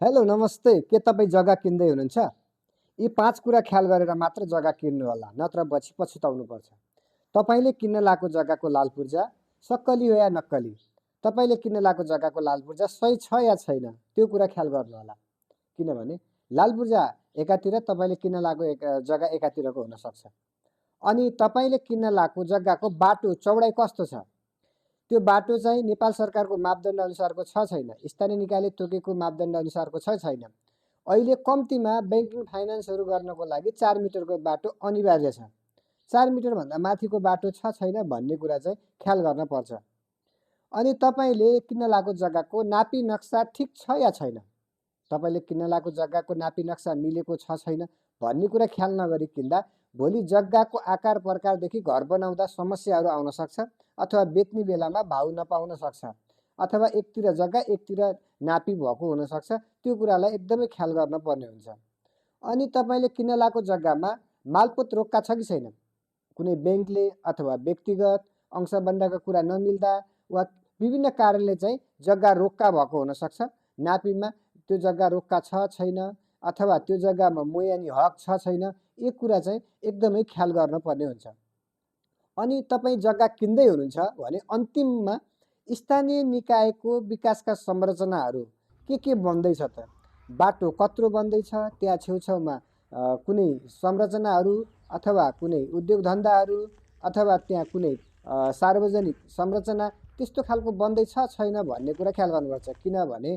Hello नमस्ते, के तपाईँ जग्गा किन्दै हुनुहुन्छ? यी 5 कुरा ख्याल गरेर मात्र जग्गा किन्नुहोला, नत्र पछि पछुताउनुपर्छ। तपाईँले किन्न लागेको जग्गाको लाल पूर्जा सक्कली हो या नक्कली? तपाईँले किन्न लागेको जग्गाको लाल पूर्जा सही छ या छैन? त्यो कुरा ख्याल गर्नुहोला। किनभने लाल पूर्जा एकातिर, तपाईँले किन्न लागेको जग्गा एकातिरको हुनसक्छ। अनि तपाईँले किन्न लागेको जग्गाको बाटो चौडाइ कस्तो छ? त्यो बाटो चाहिँ नेपाल सरकारको मापदण्ड अनुसारको छ छैन? स्थानीय निकायले तोकेको मापदण्ड अनुसारको छ छैन? अहिले कम्तीमा ब्याङ्किङ फाइनेन्सहरू गर्नको लागि 4 मिटरको बाटो अनिवार्य छ। 4 मिटरभन्दा माथिको बाटो छ छैन भन्ने कुरा चाहिँ ख्याल गर्न पर्छ। अनि तपाईँले किन्न लागेको जग्गाको नापी नक्सा ठिक छ या छैन? तपाईँले किन्न लागेको जग्गाको नापी नक्सा मिलेको छ छैन भन्ने कुरा ख्याल नगरी किन्दा भोलि जग्गाको आकार प्रकारदेखि घर बनाउँदा समस्याहरू आउन सक्छ, अथवा बेच्ने बेलामा भाउ नपाउन सक्छ, अथवा एकतिर जग्गा एकतिर नापी भएको हुनसक्छ। त्यो कुरालाई एकदमै ख्याल गर्न पर्ने हुन्छ। अनि तपाईँले किन्न लागेको जग्गामा मालपोत रोक्का छ कि छैन? कुनै ब्याङ्कले अथवा व्यक्तिगत अंशबन्धका कुरा नमिल्दा वा विभिन्न कारणले चाहिँ जग्गा रोक्का भएको हुनसक्छ। नापीमा त्यो जग्गा रोक्का छ छैन, अथवा त्यो जग्गामा मुयानी हक छ छैन, यो कुरा चाहिँ एकदमै ख्याल गर्न पर्ने हुन्छ। अनि तपाईँ जग्गा किन्दै हुनुहुन्छ भने अन्तिममा स्थानीय निकायको विकासका संरचनाहरू के बन्दैछ त? बाटो कत्रो बन्दैछ, त्यहाँ छेउछाउमा कुनै संरचनाहरू अथवा कुनै उद्योग धन्दाहरू अथवा त्यहाँ कुनै सार्वजनिक संरचना त्यस्तो खालको बन्दैछ छैन भन्ने कुरा ख्याल गर्नुपर्छ। किनभने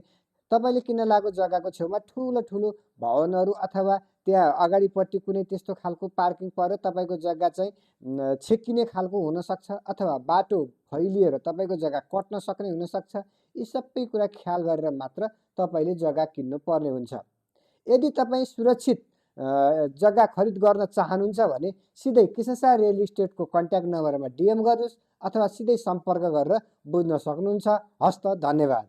तपाईँले किन्न लागेको जग्गाको छेउमा ठुलो ठुलो भवनहरू अथवा त्यहाँ अगाडिपट्टि कुनै त्यस्तो खालको पार्किङ पर्यो, तपाईँको जग्गा चाहिँ छेकिने खालको हुनसक्छ, अथवा बाटो फैलिएर तपाईँको जग्गा कट्न सक्ने हुनसक्छ। यी सबै कुरा ख्याल गरेर मात्र तपाईँले जग्गा किन्नु पर्ने हुन्छ। यदि तपाईँ सुरक्षित जग्गा खरिद गर्न चाहनुहुन्छ भने सिधै कृष्णसार रियल इस्टेटको कन्ट्याक्ट नम्बरमा डिएम गर्नुहोस्, अथवा सिधै सम्पर्क गरेर बुझ्न सक्नुहुन्छ। हस्त, धन्यवाद।